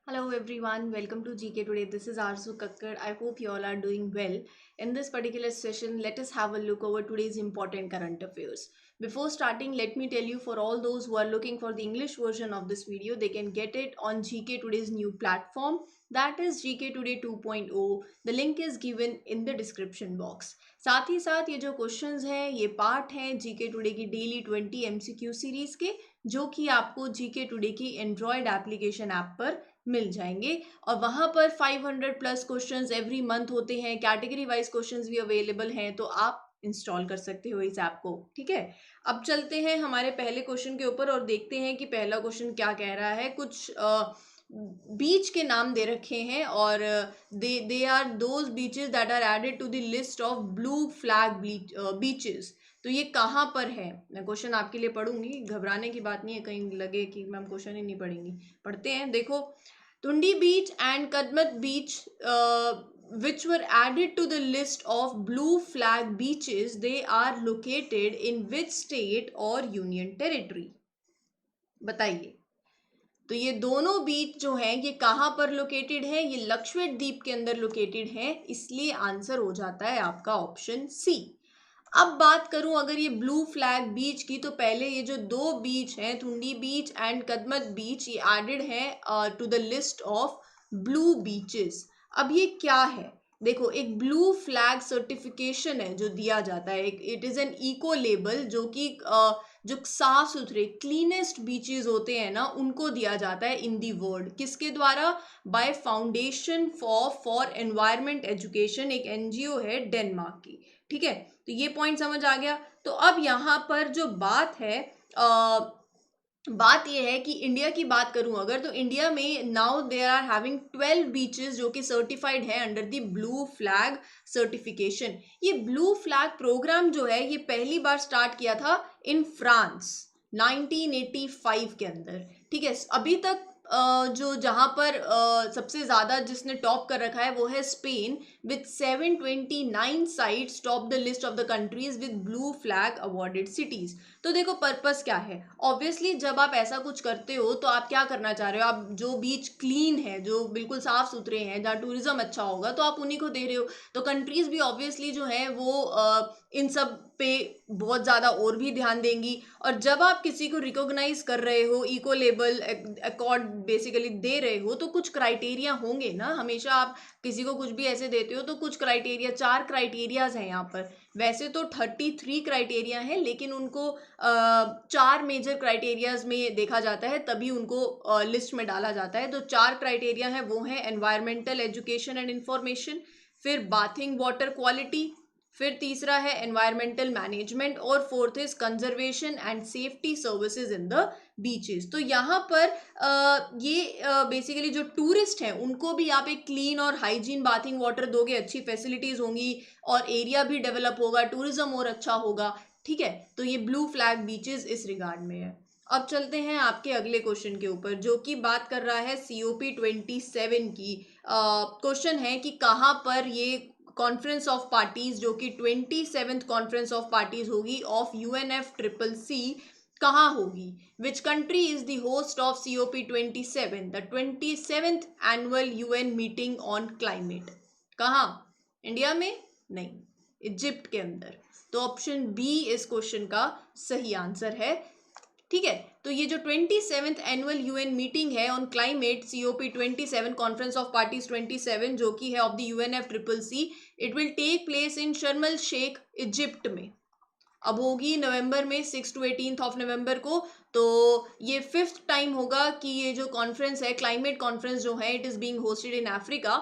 Hello everyone, welcome to GK Today. This is Arzu Kakkar. I hope you all are doing well. In this particular session, let us have a look over today's important current affairs. Before starting, let me tell you for all those who are looking for the English version of this video, they can get it on GK Today's new platform, that is GK Today 2.0. The link is given in the description box. साथ ही साथ ये जो questions हैं ये part हैं GK today की daily 20 MCQ series के, जो कि आपको जीके टुडे की एंड्रॉयड एप्लीकेशन ऐप पर मिल जाएंगे और वहां पर 500 प्लस क्वेश्चंस एवरी मंथ होते हैं। कैटेगरी वाइज क्वेश्चंस भी अवेलेबल हैं, तो आप इंस्टॉल कर सकते हो इस ऐप को। ठीक है, अब चलते हैं हमारे पहले क्वेश्चन के ऊपर और देखते हैं कि पहला क्वेश्चन क्या कह रहा है। कुछ बीच के नाम दे रखे हैं और they are those beaches that are added to the list of blue flag beaches. तो ये कहाँ पर है? मैं क्वेश्चन आपके लिए पढ़ूंगी, घबराने की बात नहीं है, कहीं लगे कि मैम क्वेश्चन ही नहीं पढ़ेंगी। पढ़ते हैं, देखो। Tundi beach and Kadmat beach which were added to the list of blue flag beaches, they are located in which state or union territory? बताइए। तो ये दोनों बीच जो हैं ये कहाँ पर लोकेटेड है? ये लक्षद्वीप द्वीप के अंदर लोकेटेड है, इसलिए आंसर हो जाता है आपका ऑप्शन सी। अब बात करूं अगर ये ब्लू फ्लैग बीच की, तो पहले ये जो दो बीच हैं, थुंडी बीच एंड कदमत बीच, ये एडेड है to the list of blue beaches. अब ये क्या है? देखो, एक ब्लू फ्लैग सर्टिफिकेशन है जो दिया जाता है, it is an eco label जो कि जो साफ सुथरे क्लीनेस्ट बीचेस होते हैं ना, उनको दिया जाता है इन दी वर्ल्ड। किसके द्वारा? By foundation for environment education, एक एनजीओ है डेनमार्क की। ठीक है, तो ये पॉइंट समझ आ गया। तो अब यहाँ पर जो बात है, बात यह है कि इंडिया की बात करूं अगर, तो इंडिया में now there are having 12 beaches जो कि सर्टिफाइड है under the blue flag certification. ये ब्लू फ्लैग प्रोग्राम जो है ये पहली बार स्टार्ट किया था इन फ्रांस 1985 के अंदर। ठीक है, अभी तक जो जहां पर सबसे ज्यादा जिसने टॉप कर रखा है वो है Spain with 729 sites top the list of the countries with blue flag awarded cities. तो देखो, पर्पस क्या है? ऑब्वियसली जब आप ऐसा कुछ करते हो तो आप क्या करना चाह रहे हो? आप जो बीच क्लीन है, जो बिल्कुल साफ सुथरे हैं, जहाँ टूरिज्म अच्छा होगा, तो आप उन्हीं को दे रहे हो। तो कंट्रीज भी ऑब्वियसली जो है वो इन सब पे बहुत ज़्यादा और भी ध्यान देंगी। और जब आप किसी को रिकॉग्नाइज कर रहे हो, इको लेबल अकॉर्ड बेसिकली दे रहे हो, तो कुछ क्राइटेरिया होंगे ना। हमेशा आप किसी को कुछ भी ऐसे देते हो तो कुछ क्राइटेरिया, 4 क्राइटेरियाज हैं यहाँ पर। वैसे तो 33 क्राइटेरिया है, लेकिन उनको 4 मेजर क्राइटेरियाज में देखा जाता है, तभी उनको लिस्ट में डाला जाता है। तो 4 क्राइटेरिया है, वो है एनवायरमेंटल एजुकेशन एंड इंफॉर्मेशन, फिर बाथिंग वाटर क्वालिटी, फिर तीसरा है एनवायरमेंटल मैनेजमेंट, और fourth is conservation and safety services in the beaches. तो यहाँ पर ये बेसिकली जो टूरिस्ट हैं उनको भी आप एक क्लीन और हाइजीन बाथिंग वाटर दोगे, अच्छी फैसिलिटीज होंगी और एरिया भी डेवलप होगा, टूरिज्म और अच्छा होगा। ठीक है, तो ये ब्लू फ्लैग बीचेस इस रिगार्ड में है। अब चलते हैं आपके अगले क्वेश्चन के ऊपर, जो कि बात कर रहा है COP27 की। क्वेश्चन है कि कहाँ पर ये कॉन्फ्रेंस ऑफ पार्टीज, जो कि 27th कॉन्फ्रेंस ऑफ पार्टीज होगी ऑफ UNFCCC, कहाँ होगी? विच country is the host of COP27, the 27th annual UN meeting on climate? कहाँ? इंडिया में नहीं, इजिप्ट के अंदर। तो ऑप्शन बी इस क्वेश्चन का सही आंसर है। ठीक है, तो ये जो 27th एनुअल UN मीटिंग है on climate, COP27 conference of parties 27, जो कि है of the UNFCCC, it will take place in Sharm el Sheikh, Egypt में। अब होगी नवंबर में, 6 to 18 ऑफ नवंबर को। तो ये 5th टाइम होगा कि ये जो कॉन्फ्रेंस है, क्लाइमेट कॉन्फ्रेंस जो है, it is being hosted in Africa.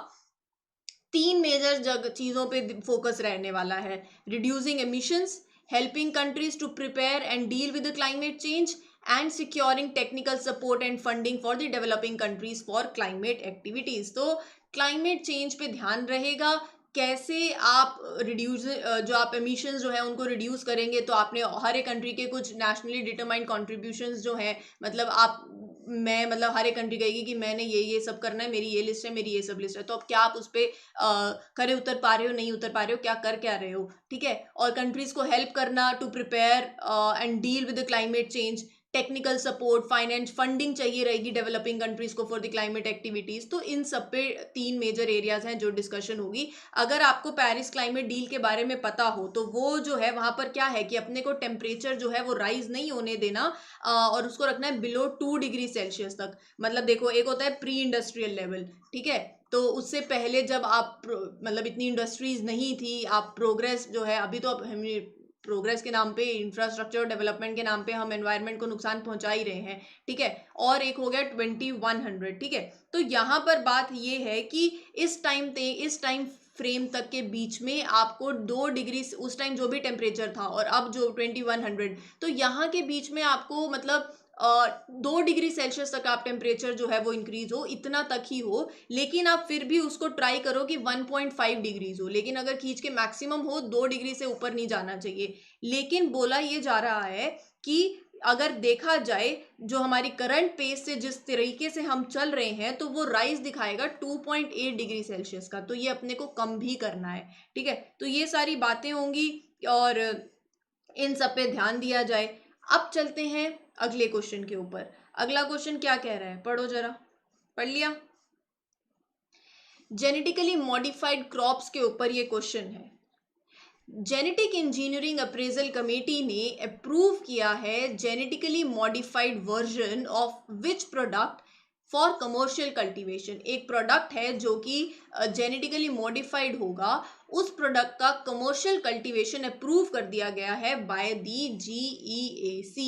3 major चीजों पे फोकस रहने वाला है: reducing emissions, helping countries to prepare and deal with the climate change, and securing technical support and funding for the developing countries for climate activities. तो climate change पे ध्यान रहेगा, कैसे आप रिड्यूस, जो आप एमिशंस जो है उनको रिड्यूस करेंगे। तो आपने हर एक कंट्री के कुछ नेशनली डिटरमाइंड कॉन्ट्रीब्यूशंस जो है, मतलब आप, मैं मतलब हर एक कंट्री कहेगी कि मैंने ये सब करना है, मेरी ये लिस्ट है, मेरी ये सब लिस्ट है। तो अब क्या आप उस पर खरे उतर पा रहे हो, नहीं उतर पा रहे हो, क्या कर क्या रहे हो? ठीक है, और कंट्रीज को हेल्प करना to prepare and deal with the climate change, technical support, finance funding चाहिए रहेगी डेवलपिंग कंट्रीज को फॉर द क्लाइमेट एक्टिविटीज। तो इन सब पे 3 मेजर एरियाज हैं जो डिस्कशन होगी। अगर आपको पेरिस क्लाइमेट डील के बारे में पता हो तो वो जो है वहां पर क्या है कि अपने को टेम्परेचर जो है वो राइज नहीं होने देना, और उसको रखना है बिलो 2 डिग्री सेल्सियस तक। मतलब देखो, एक होता है प्री इंडस्ट्रियल लेवल, ठीक है, तो उससे पहले जब आप मतलब इतनी इंडस्ट्रीज नहीं थी, आप प्रोग्रेस जो है, अभी तो हम प्रोग्रेस के नाम पे, इंफ्रास्ट्रक्चर डेवलपमेंट के नाम पे हम एनवायरनमेंट को नुकसान पहुंचा ही रहे हैं, ठीक है। और एक हो गया 2100, ठीक है। तो यहाँ पर बात ये है कि इस टाइम फ्रेम तक के बीच में आपको 2 डिग्री, उस टाइम जो भी टेम्परेचर था और अब जो 2100, तो यहाँ के बीच में आपको मतलब 2 डिग्री सेल्सियस तक आप टेम्परेचर जो है वो इंक्रीज हो, इतना तक ही हो। लेकिन आप फिर भी उसको ट्राई करो कि 1.5 डिग्रीज हो, लेकिन अगर खींच के मैक्सिमम हो 2 डिग्री से ऊपर नहीं जाना चाहिए। लेकिन बोला ये जा रहा है कि अगर देखा जाए जो हमारी करंट पेस से जिस तरीके से हम चल रहे हैं, तो वो राइज दिखाएगा 2.8 डिग्री सेल्सियस का, तो ये अपने को कम भी करना है, ठीक है। तो ये सारी बातें होंगी और इन सब पे ध्यान दिया जाए। अब चलते हैं अगले क्वेश्चन के ऊपर। अगला क्वेश्चन क्या कह रहा है, पढ़ो जरा। पढ़ लिया? जेनेटिकली मॉडिफाइड क्रॉप्स के ऊपर ये क्वेश्चन है। जेनेटिक इंजीनियरिंग अप्रेजल कमेटी ने अप्रूव किया है genetically modified version of which product for commercial cultivation. एक प्रोडक्ट है जो कि जेनेटिकली मॉडिफाइड होगा, उस प्रोडक्ट का कमर्शियल कल्टीवेशन अप्रूव कर दिया गया है बाय दी GEAC,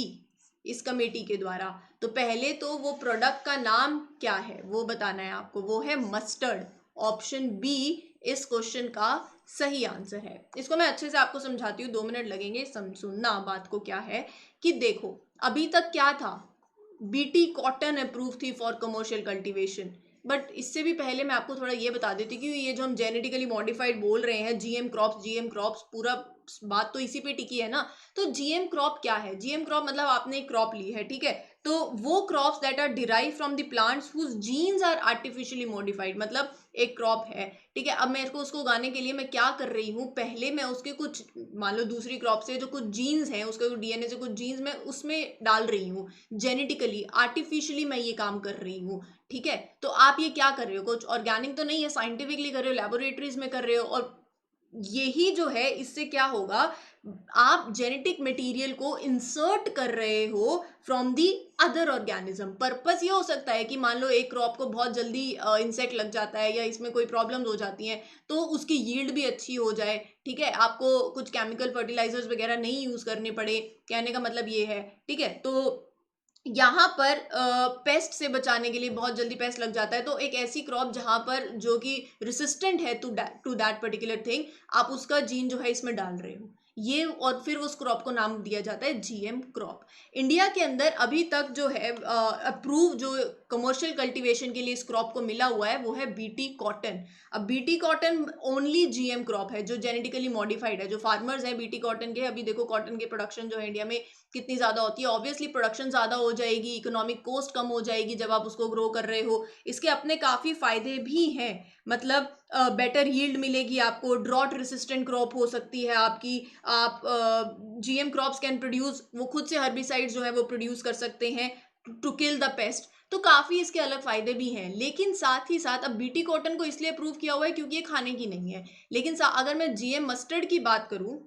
इस कमेटी के द्वारा। तो पहले तो वो प्रोडक्ट का नाम क्या है वो बताना है आपको, वो है मस्टर्ड। ऑप्शन बी इस क्वेश्चन का सही आंसर है। इसको मैं अच्छे से आपको समझाती हूँ, 2 मिनट लगेंगे सुनना बात को। क्या है कि देखो, अभी तक क्या था, BT कॉटन अप्रूव थी फॉर कमर्शियल कल्टीवेशन। बट इससे भी पहले मैं आपको थोड़ा ये बता देती कि ये जो हम जेनेटिकली मॉडिफाइड बोल रहे हैं, GM क्रॉप्स, पूरा बात तो इसी पे टिकी है ना। तो GM क्रॉप क्या है? GM क्रॉप मतलब आपने एक क्रॉप ली है, ठीक है, तो वो crops that are derive from the plants whose genes are artificially modified. मतलब एक क्रॉप है, ठीक है, अब मेरे को उसको उगाने के लिए मैं क्या कर रही हूँ, पहले मैं उसके कुछ, मान लो दूसरी क्रॉप से जो कुछ जीन्स हैं, उसके DNA से कुछ जीन्स मैं उसमें डाल रही हूँ, जेनेटिकली आर्टिफिशियली मैं ये काम कर रही हूँ, ठीक है। तो आप ये क्या कर रहे हो, कुछ ऑर्गेनिक तो नहीं है, साइंटिफिकली कर रहे हो, लेबोरेटरीज में कर रहे हो। और यही जो है, इससे क्या होगा, आप जेनेटिक मटेरियल को इंसर्ट कर रहे हो from the other organism. Purpose ये हो सकता है कि मान लो एक क्रॉप को बहुत जल्दी इंसेक्ट लग जाता है या इसमें कोई प्रॉब्लम्स हो जाती हैं, तो उसकी यील्ड भी अच्छी हो जाए, ठीक है, आपको कुछ केमिकल फर्टिलाइजर्स वगैरह नहीं यूज करने पड़े, कहने का मतलब ये है, ठीक है। तो यहाँ पर पेस्ट से बचाने के लिए, बहुत जल्दी पेस्ट लग जाता है, तो एक ऐसी क्रॉप जहां पर जो कि रेसिस्टेंट है टू दैट पर्टिकुलर थिंग, आप उसका जीन जो है इसमें डाल रहे हो ये, और फिर उस क्रॉप को नाम दिया जाता है GM क्रॉप। इंडिया के अंदर अभी तक जो है अप्रूव, जो कमर्शियल कल्टीवेशन के लिए इस क्रॉप को मिला हुआ है, वो है BT कॉटन। अब BT cotton only GM crop है जो जेनेटिकली मॉडिफाइड है। जो फार्मर्स है BT कॉटन के, अभी देखो कॉटन की प्रोडक्शन जो है इंडिया में कितनी ज़्यादा होती है, ऑब्वियसली प्रोडक्शन ज़्यादा हो जाएगी, इकोनॉमिक कॉस्ट कम हो जाएगी जब आप उसको ग्रो कर रहे हो। इसके अपने काफ़ी फ़ायदे भी हैं, मतलब बेटर यील्ड मिलेगी आपको, ड्रॉट रेसिस्टेंट क्रॉप हो सकती है आपकी, आप GM क्रॉप्स कैन प्रोड्यूस, वो खुद से हर्बिसाइड्स जो है वो प्रोड्यूस कर सकते हैं टू किल द पेस्ट। तो काफ़ी इसके अलग फ़ायदे भी हैं। लेकिन साथ ही साथ अब BT कॉटन को इसलिए अप्रूव किया हुआ है क्योंकि ये खाने की नहीं है। लेकिन अगर मैं GM मस्टर्ड की बात करूँ,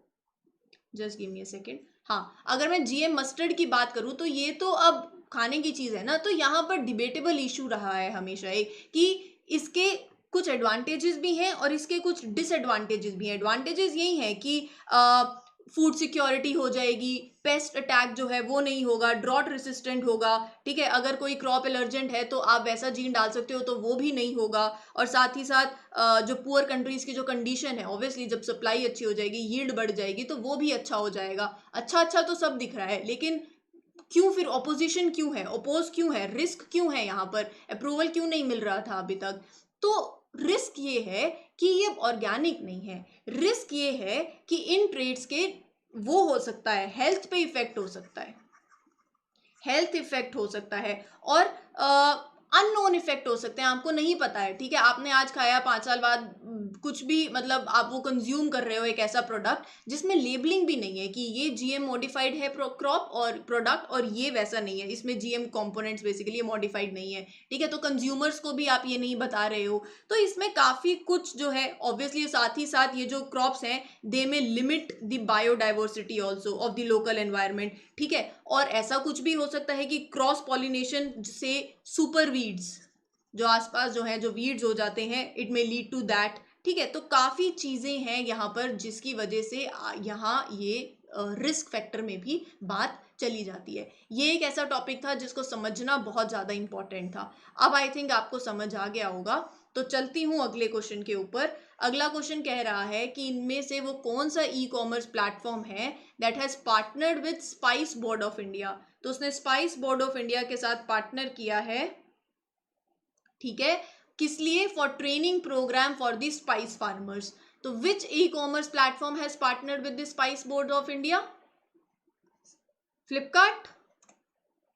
just give me a second, हाँ, अगर मैं GM मस्टर्ड की बात करूं तो ये तो अब खाने की चीज़ है ना। तो यहाँ पर डिबेटेबल इशू रहा है हमेशा एक, कि इसके कुछ एडवांटेजेस भी हैं और इसके कुछ डिसएडवांटेजेस भी हैं। एडवांटेजेस यही हैं कि फूड सिक्योरिटी हो जाएगी, पेस्ट अटैक जो है वो नहीं होगा, ड्रॉट रेसिस्टेंट होगा, ठीक है, अगर कोई क्रॉप एलर्जेंट है तो आप वैसा जीन डाल सकते हो तो वो भी नहीं होगा। और साथ ही साथ जो पुअर कंट्रीज की जो कंडीशन है, ऑब्वियसली जब सप्लाई अच्छी हो जाएगी, यील्ड बढ़ जाएगी, तो वो भी अच्छा हो जाएगा। अच्छा तो सब दिख रहा है, लेकिन क्यों फिर ऑपोजिशन क्यों है, अपोज क्यों है, रिस्क क्यों है, यहाँ पर अप्रूवल क्यों नहीं मिल रहा था अभी तक? तो रिस्क ये है कि ये ऑर्गेनिक नहीं है, रिस्क ये है कि इन ट्रेड्स के वो हो सकता है, हेल्थ पे इफेक्ट हो सकता है, हेल्थ इफेक्ट हो सकता है। और अननोन इफेक्ट हो सकते हैं, आपको नहीं पता है, ठीक है, आपने आज खाया, 5 साल बाद कुछ भी मतलब आप वो कंज्यूम कर रहे हो एक ऐसा प्रोडक्ट जिसमें लेबलिंग भी नहीं है कि ये जीएम मॉडिफाइड है क्रॉप और प्रोडक्ट, और ये वैसा नहीं है, इसमें जीएम कंपोनेंट्स बेसिकली मॉडिफाइड नहीं है, ठीक है, तो कंज्यूमर्स को भी आप ये नहीं बता रहे हो, तो इसमें काफी कुछ जो है ऑब्वियसली, साथ ही साथ ये जो क्रॉप्स हैं दे में limit the biodiversity also of the local environment, ठीक है, और ऐसा कुछ भी हो सकता है कि क्रॉस पॉलिनेशन से सुपर वीड्स जो आसपास जो है जो वीड्स हो जाते हैं, it may lead to that, ठीक है, तो काफी चीजें हैं यहाँ पर जिसकी वजह से यहाँ ये रिस्क फैक्टर में भी बात चली जाती है। ये एक ऐसा टॉपिक था जिसको समझना बहुत ज्यादा इंपॉर्टेंट था। अब आई थिंक आपको समझ आ गया होगा, तो चलती हूँ अगले क्वेश्चन के ऊपर। अगला क्वेश्चन कह रहा है कि इनमें से वो कौन सा ई कॉमर्स प्लेटफॉर्म है that has partnered with spice board of India. तो उसने स्पाइस बोर्ड ऑफ इंडिया के साथ पार्टनर किया है, ठीक है, किस लिए? For training programme for the spice farmers. तो which e commerce platform has partnered with the spice board of India? Flipkart,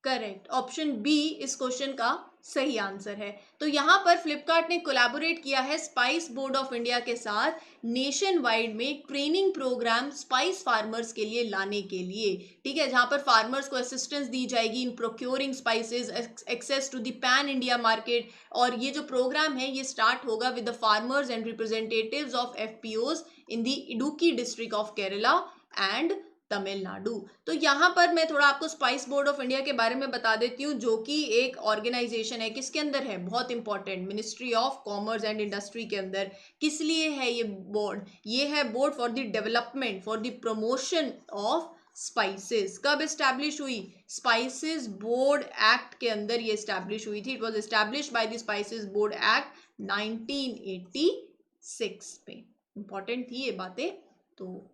correct, option B इस क्वेश्चन का सही आंसर है। तो यहां पर फ्लिपकार्ट ने कोलैबोरेट किया है स्पाइस बोर्ड ऑफ इंडिया के साथ नेशन वाइड में ट्रेनिंग प्रोग्राम स्पाइस फार्मर्स के लिए लाने के लिए, ठीक है, जहां पर फार्मर्स को असिस्टेंस दी जाएगी in procuring spices, access to the pan India market. और ये जो प्रोग्राम है ये स्टार्ट होगा with the farmers and representatives of FPOs in the Idukki district of Kerala and Tamil Nadu. तो यहाँ पर मैं थोड़ा आपको स्पाइस बोर्ड ऑफ इंडिया के बारे में बता देती हूँ, जो कि एक ऑर्गेनाइजेशन है, किसके अंदर है, बहुत important, ministry of commerce and industry के अंदर। किस लिए है ये बोर्ड? ये है board for the development, for the promotion of spices. कब एस्टैब्लिश हुई? स्पाइसेस बोर्ड एक्ट के अंदर ये एस्टैब्लिश हुई थी। It was establish by the spices board act 1986 में। इंपॉर्टेंट थी ये बातें। तो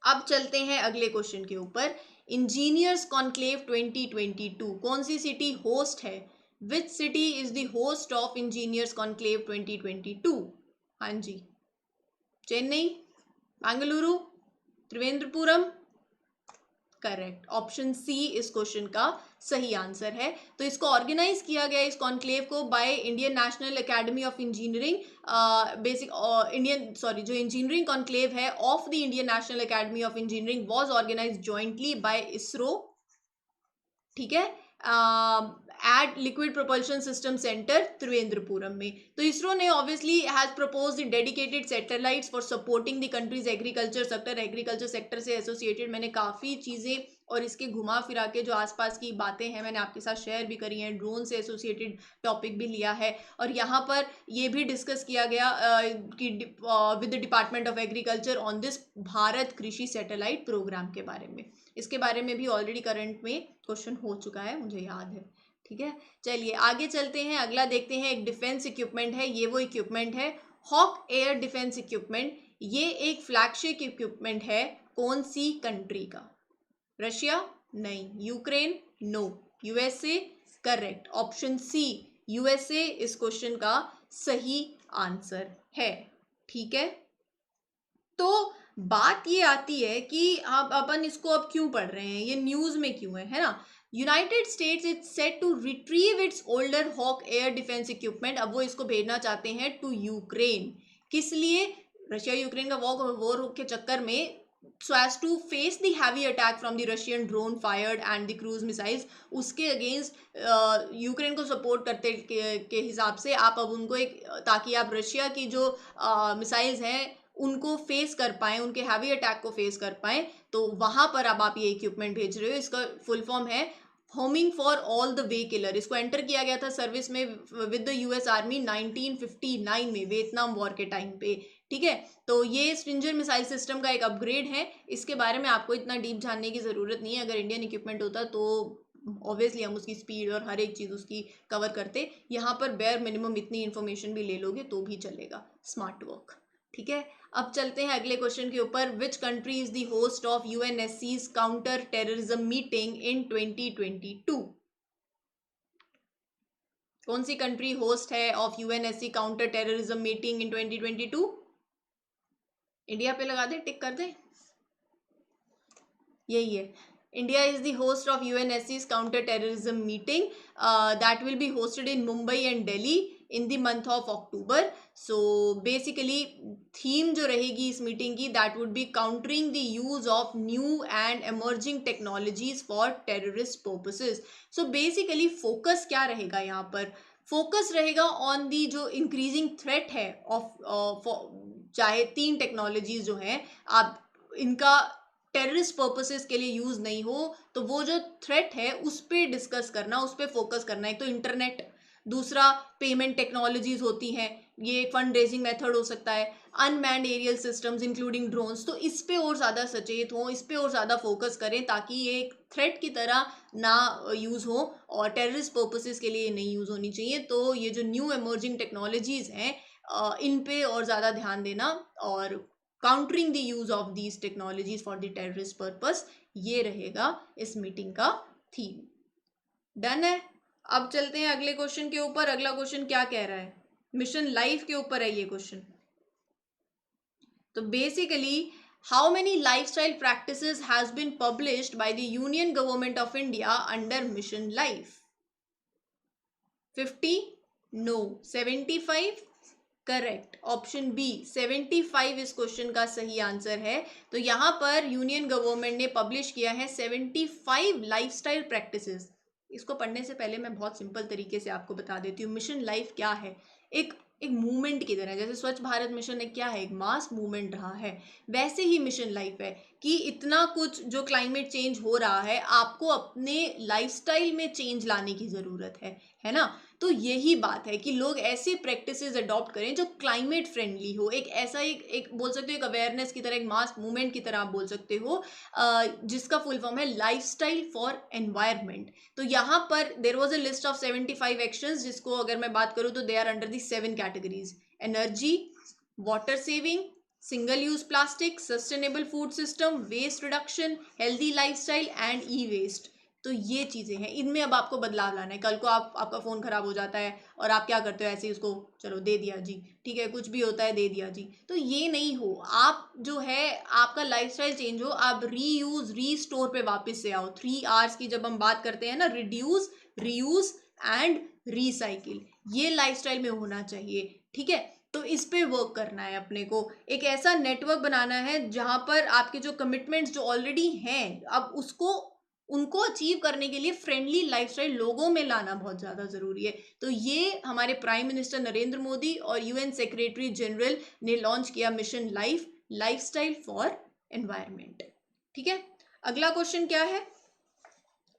अब चलते हैं अगले क्वेश्चन के ऊपर। इंजीनियर्स कॉन्क्लेव 2022 कौन सी सिटी होस्ट है? Which city is the host of engineers conclave 2022? हाँ जी, Chennai, Bengaluru, Trivendrapuram, correct, option C इस क्वेश्चन का सही आंसर है। तो इसको ऑर्गेनाइज किया गया इस कॉन्क्लेव को by Indian National Academy of Engineering, basic Indian sorry जो इंजीनियरिंग कॉन्क्लेव है of the Indian National Academy of Engineering was organised jointly by ISRO, ठीक है, at liquid propulsion system centre Trivendrapuram में। तो इसरो ने obviously has proposed dedicated satellites for supporting the countries agriculture sector. Agriculture sector से associated मैंने काफ़ी चीज़ें और इसके घुमा फिरा के जो आसपास की बातें हैं मैंने आपके साथ शेयर भी करी हैं, ड्रोन से एसोसिएटेड टॉपिक भी लिया है, और यहाँ पर ये भी डिस्कस किया गया कि with the department of agriculture on this Bharat कृषि सैटेलाइट प्रोग्राम के बारे में। इसके बारे में भी ऑलरेडी करंट में क्वेश्चन हो चुका है, मुझे याद है, ठीक है। चलिए आगे चलते हैं, अगला देखते हैं। एक डिफेंस इक्विपमेंट है, ये वो इक्विपमेंट है हॉक एयर डिफेंस इक्विपमेंट। ये एक फ्लैगशिप इक्विपमेंट है कौन सी कंट्री का? रशिया, नहीं, Ukraine, no, USA, correct, option C USA इस क्वेश्चन का सही आंसर है, ठीक है। तो बात ये आती है कि आप अपन इसको अब क्यों पढ़ रहे हैं, ये न्यूज में क्यों है ना? United States is set to retrieve its older hawk air defence equipment. अब वो इसको भेजना चाहते हैं टू यूक्रेन। किस लिए? रशिया यूक्रेन का वॉर के चक्कर में, so as to face the heavy attack from the Russian drone fired and the cruise missiles, उसके अगेंस्ट यूक्रेन को सपोर्ट करते के हिसाब से आप अब उनको एक, ताकि आप रशिया की जो मिसाइल्स हैं उनको फेस कर पाएं, उनके हैवी अटैक को फेस कर पाएं, तो वहां पर अब आप ये इक्विपमेंट भेज रहे हो। इसका फुल फॉर्म है homing for all the way killer. इसको एंटर किया गया था सर्विस में विद द यूएस आर्मी 1959 में, वियतनाम वॉर के टाइम पे, ठीक है। तो ये स्ट्रिंजर मिसाइल सिस्टम का एक अपग्रेड है। इसके बारे में आपको इतना डीप जानने की ज़रूरत नहीं है। अगर इंडियन इक्विपमेंट होता तो ऑब्वियसली हम उसकी स्पीड और हर एक चीज़ उसकी कवर करते। यहाँ पर बेयर मिनिमम इतनी इन्फॉर्मेशन भी ले लोगे तो भी चलेगा। स्मार्ट वर्क, ठीक है। अब चलते हैं अगले क्वेश्चन के ऊपर। Which country is the host of UNSC's counter terrorism meeting in 2022? कौन सी कंट्री होस्ट है of UNSC counter terrorism meeting in 2022? India पे लगा दे, टिक कर दे, यही है India is the host of UNSC's counter-terrorism meeting that will be hosted in Mumbai and Delhi in the month of October. So basically theme जो रहेगी इस meeting की, that would be countering the use of new and emerging technologies for terrorist purposes. So basically focus क्या रहेगा यहाँ पर? Focus रहेगा on the जो इंक्रीजिंग थ्रेट है ऑफ चाहे 3 टेक्नोलॉजीज जो हैं, आप इनका टेररिस्ट पर्पसेस के लिए यूज नहीं हो, तो वो जो थ्रेट है उस पर डिस्कस करना, उस पर फोकस करना। एक तो इंटरनेट, दूसरा पेमेंट टेक्नोलॉजीज होती हैं, ये फंड रेजिंग मेथड हो सकता है, unmanned aerial systems including drones. तो इस पे और ज़्यादा सचेत हों, इस पे और ज़्यादा फोकस करें ताकि ये एक थ्रेट की तरह ना यूज़ हो और टेररिस्ट पर्पसेस के लिए नहीं यूज़ होनी चाहिए। तो ये जो न्यू एमर्जिंग टेक्नोलॉजीज़ हैं इन पे और ज़्यादा ध्यान देना और countering the use of these technologies for the terrorist purpose, ये रहेगा इस मीटिंग का थीम। डन है। अब चलते हैं अगले क्वेश्चन के ऊपर। अगला क्वेश्चन क्या कह रहा है? मिशन लाइफ के ऊपर है ये क्वेश्चन। तो basically how many lifestyle practices has been published by the union government of India under mission life? 50? No. 75? Correct, option B 75 इस क्वेश्चन का सही आंसर है। तो यहाँ पर यूनियन गवर्नमेंट ने पब्लिश किया है 75 लाइफस्टाइल प्रैक्टिसेस। इसको पढ़ने से पहले मैं बहुत सिंपल तरीके से आपको बता देती हूँ मिशन लाइफ क्या है। एक एक मूवमेंट की तरह, जैसे स्वच्छ भारत मिशन एक क्या है, एक मास मूवमेंट रहा है, वैसे ही मिशन लाइफ है कि इतना कुछ जो क्लाइमेट चेंज हो रहा है, आपको अपने लाइफस्टाइल में चेंज लाने की ज़रूरत है ना। तो यही बात है कि लोग ऐसे प्रैक्टिसेस अडॉप्ट करें जो क्लाइमेट फ्रेंडली हो। एक ऐसा एक बोल सकते हो, एक अवेयरनेस की तरह, एक मास मूवमेंट की तरह आप बोल सकते हो, जिसका फुल फॉर्म है लाइफस्टाइल फॉर एनवायरनमेंट। तो यहाँ पर there was a list of 75 actions, जिसको अगर मैं बात करूँ तो they are under the 7 categories: energy, water saving, single use plastic, sustainable food system, waste reduction, healthy lifestyle and e waste. तो ये चीज़ें हैं, इनमें अब आपको बदलाव लाना है। कल को आपका फ़ोन ख़राब हो जाता है और आप क्या करते हो, ऐसे ही उसको चलो दे दिया जी, ठीक है, कुछ भी होता है दे दिया जी। तो ये नहीं हो, आप जो है आपका लाइफस्टाइल चेंज हो, आप रीयूज रीस्टोर पे वापस से आओ। 3 R's की जब हम बात करते हैं ना, रिड्यूस, रीयूज एंड रीसाइकिल, ये लाइफस्टाइल में होना चाहिए, ठीक है। तो इस पे वर्क करना है अपने को, एक ऐसा नेटवर्क बनाना है जहां पर आपके जो कमिटमेंट्स जो ऑलरेडी हैं, अब उनको अचीव करने के लिए फ्रेंडली लाइफस्टाइल लोगों में लाना बहुत ज़्यादा ज़रूरी है। तो ये हमारे प्राइम मिनिस्टर नरेंद्र मोदी और यूएन सेक्रेटरी जनरल ने लॉन्च किया mission life, lifestyle for environment, ठीक है। अगला क्वेश्चन क्या है,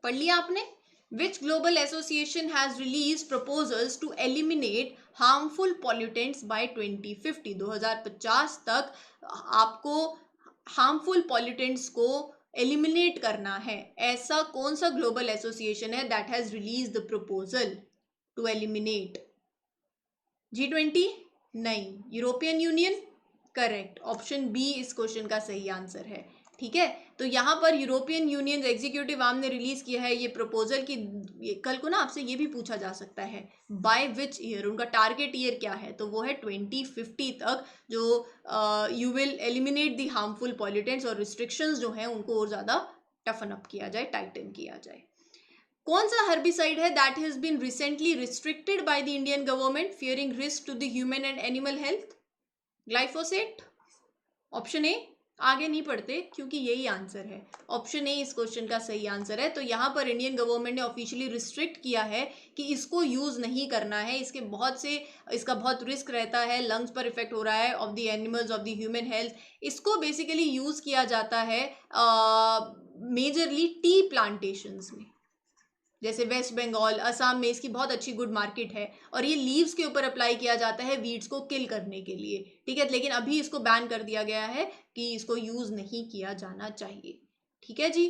पढ़ लिया आपने? Which global association has release proposals to eliminate harmful pollutants by 2050? 2050 तक आपको हार्मफुल पॉल्यूटेंट्स को एलिमिनेट करना है। ऐसा कौन सा ग्लोबल एसोसिएशन है that has release the proposal to eliminate? G20? नहीं। European Union? Correct, option B इस क्वेश्चन का सही आंसर है, ठीक है। तो यहाँ पर यूरोपियन यूनियन एग्जीक्यूटिव आर्म ने रिलीज किया है ये प्रपोजल कि कल को ना आपसे ये भी पूछा जा सकता है बाय विच ईयर, उनका टारगेट ईयर क्या है, तो वो है 2050 तक जो you will eliminate the harmful pollutants, और रिस्ट्रिक्शंस जो हैं उनको और ज़्यादा टफन अप किया जाए, टाइटन किया जाए। कौन सा हर्बिसाइड है that has been recently restricted by the Indian government fearing risk to the human and animal health? Glyphosate? Option A, आगे नहीं पढ़ते क्योंकि यही आंसर है, ऑप्शन ए इस क्वेश्चन का सही आंसर है। तो यहाँ पर इंडियन गवर्नमेंट ने ऑफिशियली रिस्ट्रिक्ट किया है कि इसको यूज़ नहीं करना है, इसका बहुत रिस्क रहता है, लंग्स पर इफेक्ट हो रहा है of the animals, of the human health. इसको बेसिकली यूज़ किया जाता है मेजरली टी प्लांटेशंस में, जैसे वेस्ट बंगाल, असम में इसकी बहुत अच्छी गुड मार्केट है, और ये लीव्स के ऊपर अप्लाई किया जाता है वीड्स को किल करने के लिए, ठीक है। लेकिन अभी इसको बैन कर दिया गया है कि इसको यूज़ नहीं किया जाना चाहिए, ठीक है जी।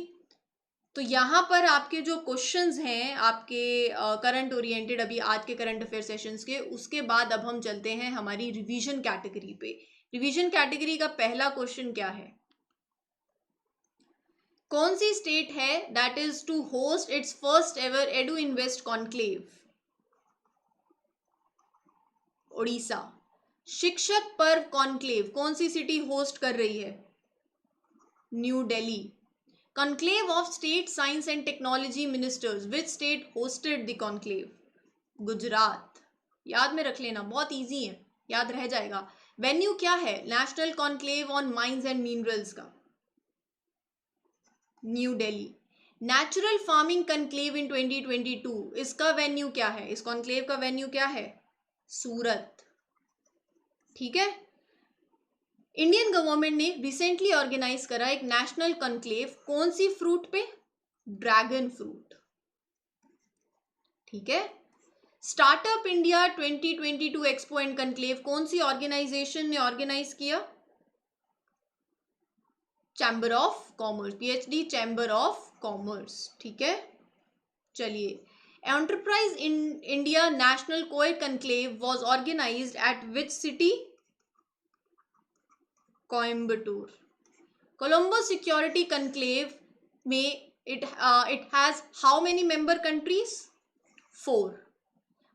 तो यहाँ पर आपके जो क्वेश्चंस हैं आपके करंट ओरिएंटेड, अभी आज के करंट अफेयर सेशंस के, उसके बाद अब हम चलते हैं हमारी रिवीजन कैटेगरी पे। रिवीजन कैटेगरी का पहला क्वेश्चन क्या है, कौन सी स्टेट है that is to host its first ever edu invest conclave? Orissa. Shikshak Parv conclave कौन सी सिटी होस्ट कर रही है? New Delhi. Conclave of State Science and Technology Ministers. Which state hosted the conclave? Gujarat. याद में रख लेना, बहुत इजी है, याद रह जाएगा. वेन्यू क्या है national conclave on mines and minerals का? New Delhi. Natural farming conclave in 2022, इसका वेन्यू क्या है? इस कॉन्क्लेव का वेन्यू क्या है? सूरत. ठीक है. इंडियन गवर्नमेंट ने रिसेंटली ऑर्गेनाइज करा एक नेशनल कॉन्क्लेव, कौन सी फ्रूट पे? Dragon fruit. ठीक है. Startup India 2022 expo and conclave कौन सी ऑर्गेनाइजेशन ने ऑर्गेनाइज किया? Chamber of commerce, PhD chamber of commerce. ठीक है. चलिए. Enterprise in India national coed conclave was organised at which city? Coimbatore. Colombo security conclave में it has how many member countries? 4.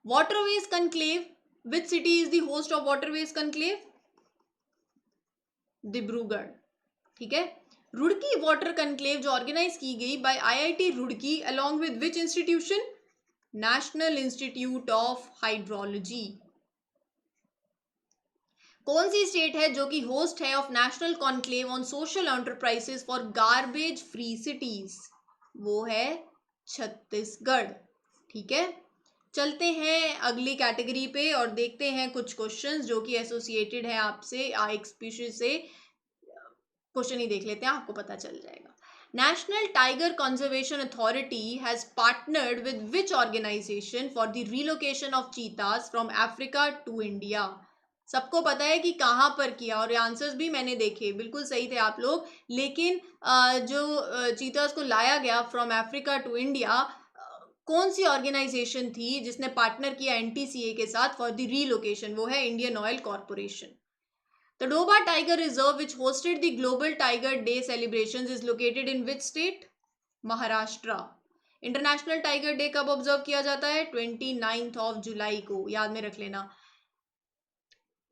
Waterways conclave, which city is the host of waterways conclave? Dibrugarh. ठीक है. Roorkee water conclave जो organise की गई by IIT Roorkee along with which institution? National institute of hydrology. कौन सी state है जो कि होस्ट है of national conclave on social enterprises for garbage free cities? वो है छत्तीसगढ़. ठीक है. चलते हैं अगली कैटेगरी पे और देखते हैं कुछ क्वेश्चंस जो कि एसोसिएटेड है आपसे एक स्पीशीज से. क्वेश्चन ही देख लेते हैं, आपको पता चल जाएगा. National tiger conservation authority has partnered with which organisation for the relocation of cheetahs from Africa to India? सबको पता है कि कहाँ पर किया, और आंसर्स भी मैंने देखे, बिल्कुल सही थे आप लोग. लेकिन जो चीताज को लाया गया फ्रॉम अफ्रीका टू इंडिया, कौन सी ऑर्गेनाइजेशन थी जिसने पार्टनर किया NTCA के साथ फॉर द रीलोकेशन? वो है Indian oil corporation. Tadoba tiger reserve which hosted the global tiger day celebrations is located in which state? Maharashtra. International tiger day कब ऑब्जर्व किया जाता है? 29 जुलाई को, याद में रख लेना.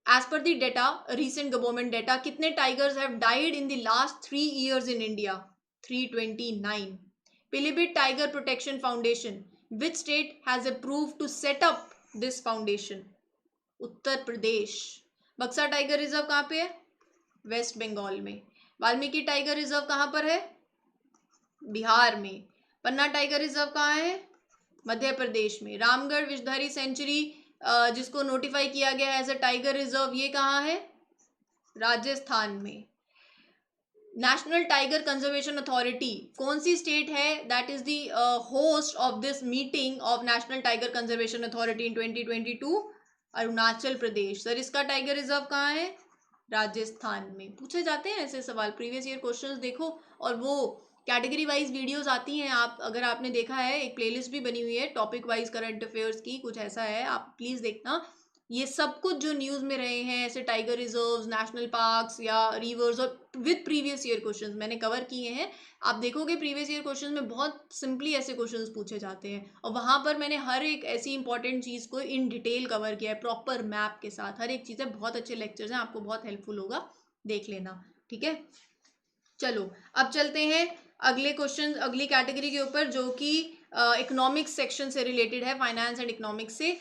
As per the data, recent government data, कितने tigers have died in the last 3 years in India? 329. Pilibhit Tiger Protection Foundation, which state has approved to set up this foundation? Uttar Pradesh. बक्सा टाइगर रिजर्व कहाँ पे है? Waste Bengal में. Valmiki tiger reserve कहाँ पर है? बिहार में. पन्ना टाइगर रिजर्व कहाँ है? मध्य प्रदेश में. रामगढ़ विषधारी सेंचुरी जिसको नोटिफाई किया गया है एज अ टाइगर रिजर्व, ये कहाँ है? राजस्थान में. नेशनल टाइगर कंजर्वेशन अथॉरिटी कौन सी स्टेट है that is the host of this meeting of national tiger conservation authority in 2022? Arunachal Pradesh. Sir इसका टाइगर रिजर्व कहाँ है? राजस्थान में. पूछे जाते हैं ऐसे सवाल, प्रीवियस ईयर क्वेश्चंस देखो, और वो कैटेगरी वाइज वीडियोस आती हैं. आप अगर आपने देखा है, एक प्लेलिस्ट भी बनी हुई है टॉपिक वाइज करंट अफेयर्स की, कुछ ऐसा है, आप प्लीज़ देखना. ये सब कुछ जो न्यूज़ में रहे हैं ऐसे टाइगर रिजर्व्स, नेशनल पार्क्स या रिवर्स, और विद प्रीवियस ईयर क्वेश्चंस मैंने कवर किए हैं. आप देखोगे प्रीवियस ईयर क्वेश्चंस में बहुत सिंपली ऐसे क्वेश्चंस पूछे जाते हैं, और वहाँ पर मैंने हर एक ऐसी इंपॉर्टेंट चीज़ को इन डिटेल कवर किया है, प्रॉपर मैप के साथ. हर एक चीज़ें, बहुत अच्छे लेक्चर्स हैं, आपको बहुत हेल्पफुल होगा, देख लेना. ठीक है. चलो अब चलते हैं अगले क्वेश्चन, अगली कैटेगरी के ऊपर, जो कि इकोनॉमिक्स सेक्शन से रिलेटेड है, फाइनेंस एंड इकोनॉमिक्स से.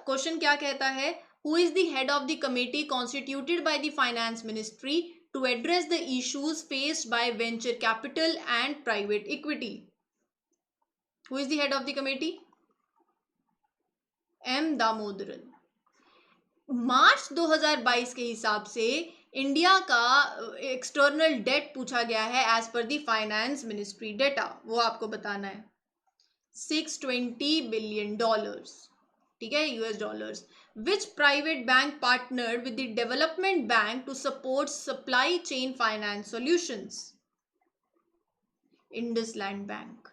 क्वेश्चन क्या कहता है? Who is the head of the committee constituted by the finance ministry to address the issues faced by venture capital and private equity? Who is the head of the committee? M Damodaran. March 2022 के हिसाब से India का external debt पूछा गया है as per the finance ministry data, वो आपको बताना है. $620 बिलियन. ठीक है, US. Which private bank partnered with the development bank to support supply chain finance solutions? IndusInd bank.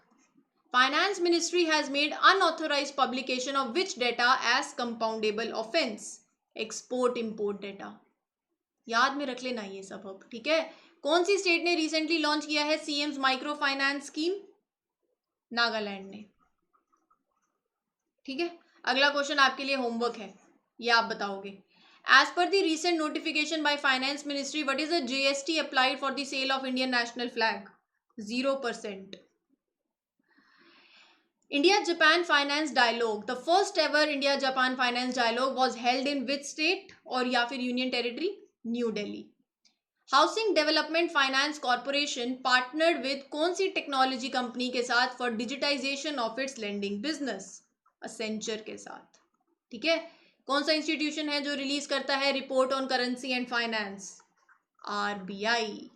Finance Ministry has made unauthorized publication of which data as compoundable offense? Export import data. याद में रख लेना ये सब अब. ठीक है. कौन सी स्टेट ने रिसेंटली लॉन्च किया है CM's micro finance scheme? Nagaland ने. ठीक है. अगला क्वेश्चन आपके लिए होमवर्क है, ये आप बताओगे. As per the recent notification by Finance Ministry, what is the GST applied for the sale of Indian national flag? 0%. India-Japan Finance Dialogue. The first ever India-Japan Finance Dialogue was held in which state और या फिर union territory? New Delhi. Housing development finance corporation partnered with कौन सी technology company के साथ for digitisation of its lending business? Accenture के साथ. ठीक है. कौन सा इंस्टीट्यूशन है जो रिलीज करता है report on currency and finance? RBI.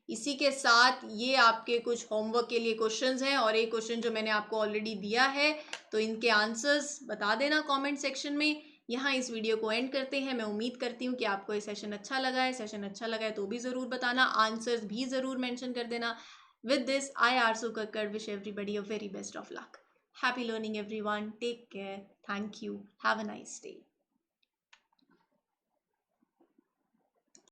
इसी के साथ ये आपके कुछ होमवर्क के लिए क्वेश्चंस हैं और एक क्वेश्चन जो मैंने आपको ऑलरेडी दिया है, तो इनके आंसर्स बता देना कमेंट सेक्शन में. यहाँ इस वीडियो को एंड करते हैं. मैं उम्मीद करती हूँ कि आपको ये सेशन अच्छा लगा है. सेशन अच्छा लगा है तो भी ज़रूर बताना, आंसर्स भी ज़रूर मेंशन कर देना. With this I Arsu Kakkar wish everybody a very best of luck. Happy learning everyone. Take care. Thank you. Have a nice day.